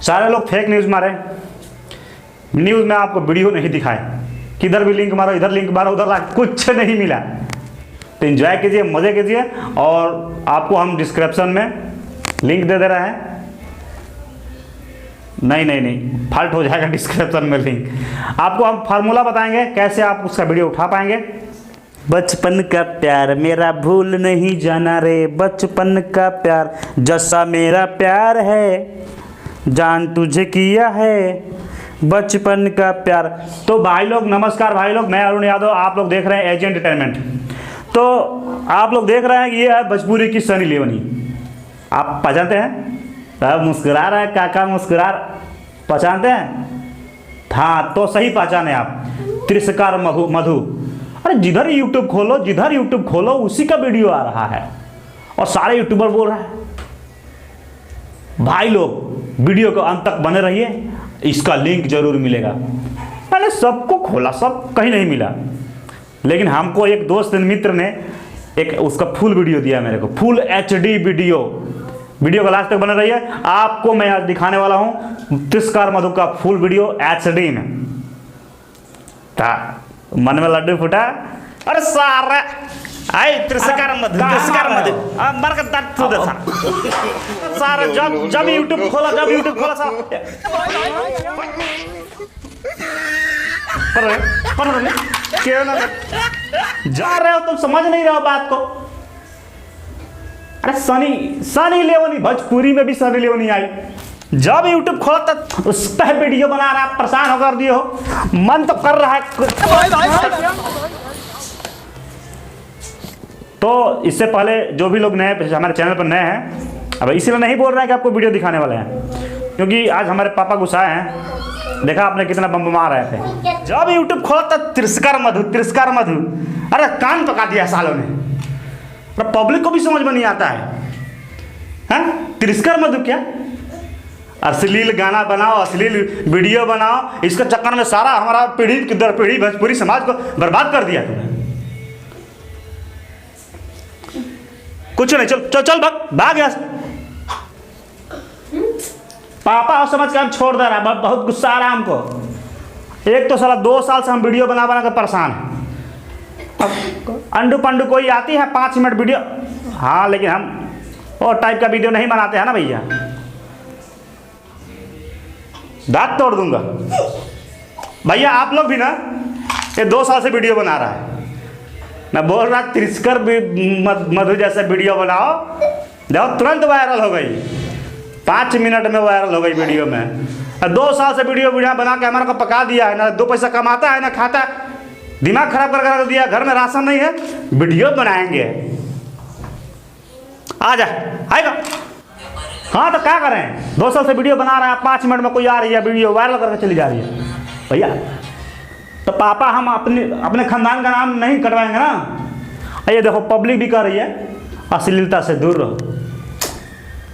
सारे लोग fake news मारे, न्यूज़ में आपको वीडियो नहीं दिखाए, किधर भी लिंक मारो, इधर लिंक मारो, उधर कुछ नहीं मिला। तो एंजॉय कीजिए, मज़े कीजिए। और आपको हम डिस्क्रिप्शन में लिंक दे रहे हैं। नहीं फाल्ट हो जाएगा डिस्क्रिप्शन में लिंक। आपको हम फार्मूला बताएंगे कैसे आप उसका वीडियो उठा पाएंगे। बचपन का प्यार मेरा भूल नहीं जाना रे, बचपन का प्यार जैसा मेरा प्यार है, जान तुझे किया है बचपन का प्यार। तो भाई लोग नमस्कार भाई लोग, मैं अरुण यादव, आप लोग देख रहे हैं एजेंट एंटरटेनमेंट। तो आप लोग देख रहे हैं कि ये है भोजपुरी की सनी लियोनी। आप पहचानते हैं? सब मुस्कुरा रहा है काका, पहचानते हैं? हाँ, तो सही पहचाने आप, तिरस्कार मधु। अरे जिधर यूट्यूब खोलो उसी का वीडियो आ रहा है और सारे यूट्यूबर बोल रहे हैं। भाई लोग वीडियो को अंत तक बने रहिए, इसका लिंक जरूर मिलेगा। मैंने सबको खोला, सब कहीं नहीं मिला, लेकिन हमको एक दोस्त मित्र ने एक उसका फुल वीडियो दिया मेरे को, फुल HD वीडियो का लास्ट तक बने रहिए। आपको मैं आज दिखाने वाला हूं तिरस्कार मधु का फुल वीडियो HD में। मन में लड्डू फूटा, अरे सारा आई तिरस्कार मधु मर का दर्द तू देखा सारा। जब यूट्यूब खोला क्यों ना जा रहे हो तुम, समझ नहीं रहे हो बात को। अरे सनी लियोनी, भोजपुरी में भी सनी लियोनी आई। जब यूट्यूब खोला तब उस पर वीडियो बना रहा है, परेशान होकर दिए हो, मन तो कर रहा है। तो इससे पहले जो भी लोग नए हमारे चैनल पर नए हैं, अब इसीलिए नहीं बोल रहे हैं कि आपको वीडियो दिखाने वाले हैं, क्योंकि आज हमारे पापा गुस्साए हैं। देखा आपने कितना बम मार रहे थे। जब यूट्यूब खोला तब तिरस्कार मधु। अरे कान पका दिया सालों ने, पब्लिक को भी समझ में नहीं आता है। तिरस्कार मधु क्या? अश्लील गाना बनाओ, अश्लील वीडियो बनाओ, इसके चक्कर में सारा हमारा पीढ़ी दर पीढ़ी भोजपुरी समाज को बर्बाद कर दिया तुमने। कुछ नहीं, चल भाग यहाँ से। पापा समझ के हम छोड़ दे रहा है, बहुत गुस्सा आ रहा है हमको। एक तो साला 2 साल से हम वीडियो बना कर परेशान हैं। अंडू पंडू कोई आती है 5 मिनट वीडियो, हाँ, लेकिन हम वो टाइप का वीडियो नहीं बनाते हैं ना भैया, दांत तोड़ दूंगा भैया। आप लोग भी ना, ये 2 साल से वीडियो बना रहा है, मैं बोल रहा तिरस्कार मधु जैसा वीडियो बनाओ, देखो तुरंत वायरल हो गई, 5 मिनट में वायरल हो गई वीडियो में। 2 साल से वीडियो बना के हमारा को पका दिया है ना, 2 पैसा कमाता है ना खाता है, दिमाग खराब कर दिया। घर में राशन नहीं है, वीडियो बनाएंगे, आ जा आएगा। हाँ तो क्या करें, 2 साल से वीडियो बना रहा है, 5 मिनट में कोई आ रही है वीडियो वायरल करके चली जा रही है भैया। तो पापा हम अपने खानदान का नाम नहीं कटवाएंगे ना। ये देखो पब्लिक भी कह रही है अश्लीलता से दूर रहो,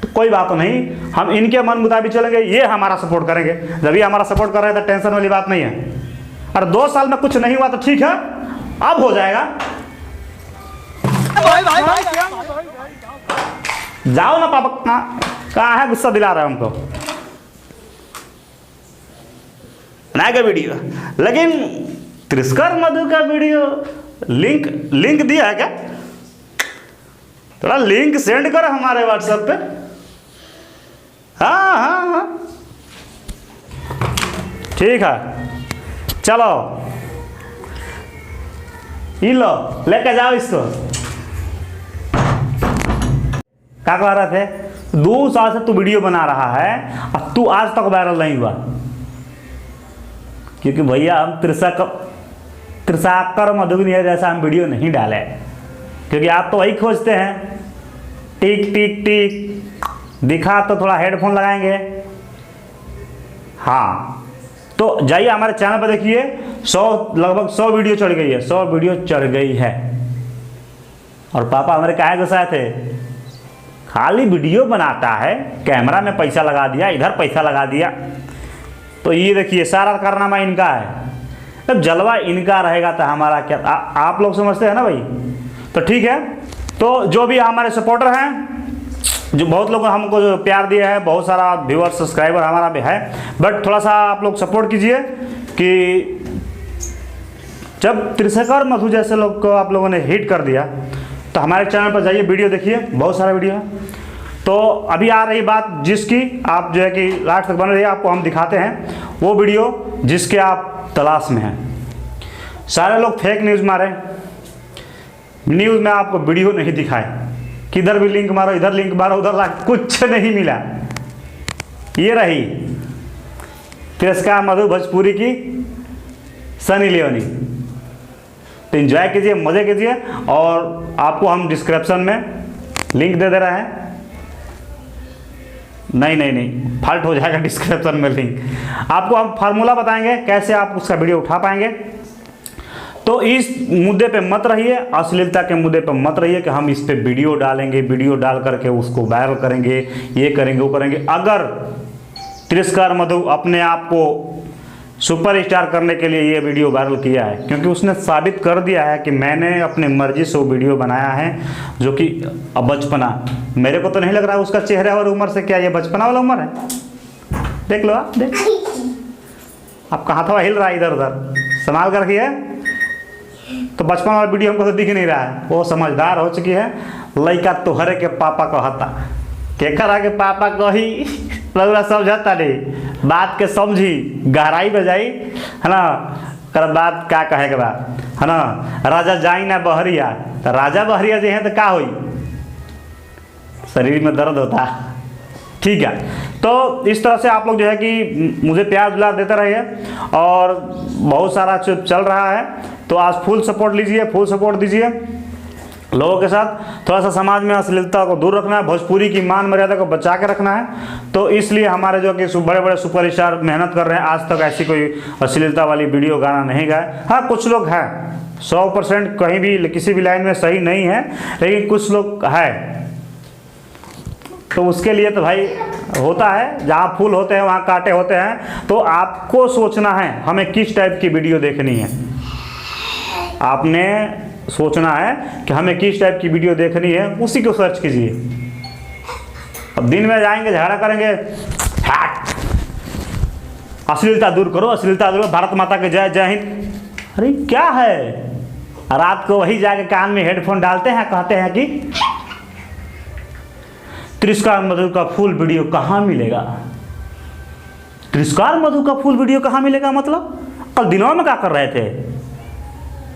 तो कोई बात नहीं, हम इनके मन मुताबिक चलेंगे, ये हमारा सपोर्ट करेंगे। जब ये हमारा सपोर्ट कर रहे हैं तो टेंशन वाली बात नहीं है। अरे 2 साल में कुछ नहीं हुआ तो ठीक है, अब हो जाएगा। जाओ ना पापा, कहाँ है, गुस्सा दिला रहा है हमको। बनाएगा वीडियो, लेकिन तिरस्कार मधु का वीडियो लिंक दिया है क्या? थोड़ा लिंक सेंड करो हमारे व्हाट्सएप पे। हाँ, ठीक है, चलो ये लो, लेके जाओ इसको। क्या कह रहे थे? 2 साल से तू वीडियो बना रहा है और तू आज तक वायरल नहीं हुआ, क्योंकि भैया हम तिरस्कार मधु जैसा हम वीडियो नहीं डाले, क्योंकि आप तो वही खोजते हैं, टिक टिक टिक दिखा तो थोड़ा हेडफोन लगाएंगे। हाँ, तो जाइए हमारे चैनल पर देखिए, लगभग 100 वीडियो चढ़ गई है, 100 वीडियो चढ़ गई है। और पापा हमारे काहे गुस्साए थे? खाली वीडियो बनाता है, कैमरा में पैसा लगा दिया, इधर पैसा लगा दिया। तो ये देखिए सारा कारनामा इनका है। जब जलवा इनका रहेगा तो हमारा क्या? आप लोग समझते हैं ना भाई। तो ठीक है, तो जो भी हमारे सपोर्टर हैं जो बहुत लोग हमको जो प्यार दिया है, बहुत सारा व्यूअर सब्सक्राइबर हमारा भी है, बट थोड़ा सा आप लोग सपोर्ट कीजिए कि जब त्रिशंकर मधु जैसे लोग को आप लोगों ने हिट कर दिया तो हमारे चैनल पर जाइए, वीडियो देखिए, बहुत सारा वीडियो है। तो अभी आ रही बात जिसकी आप जो है कि लास्ट तक बन रही है, आपको हम दिखाते हैं वो वीडियो जिसके आप तलाश में हैं। सारे लोग फेक न्यूज़ मारे, न्यूज़ में आपको वीडियो नहीं दिखाए, किधर भी लिंक मारो, इधर लिंक मारो, उधर लाख, कुछ नहीं मिला। ये रही तिरस्कार मधु भोजपुरी की सनी लियोनी। तो एंजॉय कीजिए, मज़े कीजिए, और आपको हम डिस्क्रिप्शन में लिंक दे रहे हैं। नहीं, फाल्ट हो जाएगा डिस्क्रिप्शन में लिंक। आपको हम फार्मूला बताएंगे कैसे आप उसका वीडियो उठा पाएंगे। तो इस मुद्दे पे मत रहिए, अश्लीलता के मुद्दे पे मत रहिए कि हम इस पे वीडियो डालेंगे, वीडियो डाल करके उसको वायरल करेंगे, ये करेंगे वो करेंगे। अगर तिरस्कार मधु अपने आप को सुपरस्टार करने के लिए ये वीडियो वायरल किया है, क्योंकि उसने साबित कर दिया है कि मैंने अपने मर्जी से वो वीडियो बनाया है, जो कि बचपना, मेरे को तो नहीं लग रहा है उसका चेहरा और उम्र से क्या ये बचपना वाला उम्र है। देख लो आप, देख आपका हाथवा हिल रहा है इधर उधर, संभाल कर रखिए। तो बचपन वाला वीडियो हमको तो दिख नहीं रहा है, वो समझदार हो चुकी है। लड़का तोहरे के पापा कहता, केकरा के पापा कही लगला समझता नहीं, बात के समझी, गहराई में जाई, है ना। कर बात का कहे के बाद, है ना, राजा जाई ना बहरिया, तो राजा बहरिया जो है तो का हुई, शरीर में दर्द होता। ठीक है, तो इस तरह से आप लोग जो है कि मुझे प्यार दुलार देते रहिए, और बहुत सारा चल रहा है। तो आज फुल सपोर्ट लीजिए, फुल सपोर्ट दीजिए लोगों के साथ। थोड़ा सा समाज में अश्लीलता को दूर रखना है, भोजपुरी की मान मर्यादा को बचा के रखना है। तो इसलिए हमारे जो कि बड़े बड़े सुपरस्टार मेहनत कर रहे हैं, आज तक ऐसी कोई अश्लीलता वाली वीडियो गाना नहीं गाए। हाँ, कुछ लोग हैं, 100% कहीं भी किसी भी लाइन में सही नहीं है, लेकिन कुछ लोग है। तो उसके लिए तो भाई होता है, जहाँ फूल होते हैं वहाँ कांटे होते हैं। तो आपको सोचना है हमें किस टाइप की वीडियो देखनी है, आपने सोचना है कि हमें किस टाइप की वीडियो देखनी है, उसी को सर्च कीजिए। अब दिन में जाएंगे झगड़ा करेंगे, अश्लीलता दूर करो, अश्लीलता दूर करो, भारत माता के जय, जय हिंद। अरे क्या है, रात को वही जाके कान में हेडफोन डालते हैं, कहते हैं कि तिरस्कार मधु का फुल वीडियो कहाँ मिलेगा। तिरस्कार मधु का फुल वीडियो कहाँ मिलेगा मतलब? कल दिनों में क्या कर रहे थे?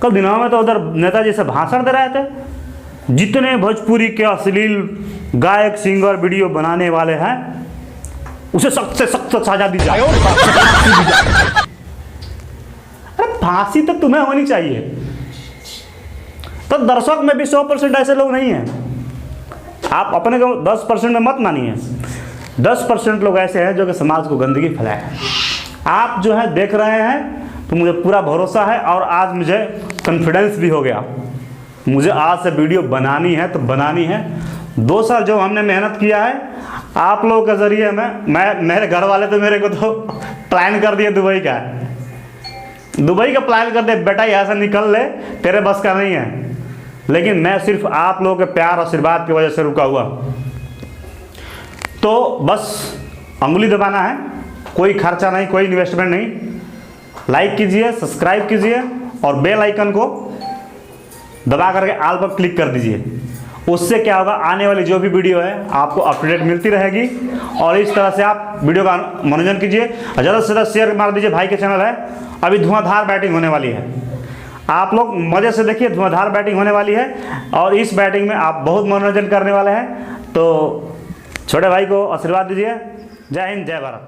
कल दिनों में तो उधर नेताजी से भाषण दे रहे थे। जितने भोजपुरी के अश्लील गायक सिंगर वीडियो बनाने वाले हैं, उसे सख्त से सख्त सजा दी जाए। अरे फांसी तो तुम्हें होनी चाहिए। तो दर्शक में भी 100% ऐसे लोग नहीं हैं। आप अपने को 10% में मत मानिए। 10% लोग ऐसे हैं जो कि समाज को गंदगी फैलाए। आप जो है देख रहे हैं, तो मुझे पूरा भरोसा है, और आज मुझे कॉन्फिडेंस भी हो गया। मुझे आज से वीडियो बनानी है तो बनानी है। 2 साल जो हमने मेहनत किया है, आप लोगों के ज़रिए मैं मेरे घर वाले तो मेरे को तो प्लान कर दिए दुबई का प्लान कर दे, बेटा यहाँ से निकल ले, तेरे बस का नहीं है। लेकिन मैं सिर्फ आप लोगों के प्यार आशीर्वाद की वजह से रुका हुआ। तो बस अंगुली दबाना है, कोई खर्चा नहीं, कोई इन्वेस्टमेंट नहीं। लाइक कीजिए, सब्सक्राइब कीजिए, और बेल आइकन को दबा करके ऑल पर क्लिक कर दीजिए। उससे क्या होगा, आने वाली जो भी वीडियो है आपको अपडेट मिलती रहेगी। और इस तरह से आप वीडियो का मनोरंजन कीजिए, और ज़्यादा से ज़्यादा शेयर मार दीजिए। भाई के चैनल है, अभी धुआंधार बैटिंग होने वाली है, आप लोग मज़े से देखिए। धुआंधार बैटिंग होने वाली है, और इस बैटिंग में आप बहुत मनोरंजन करने वाले हैं। तो छोटे भाई को आशीर्वाद दीजिए। जय हिंद, जय भारत।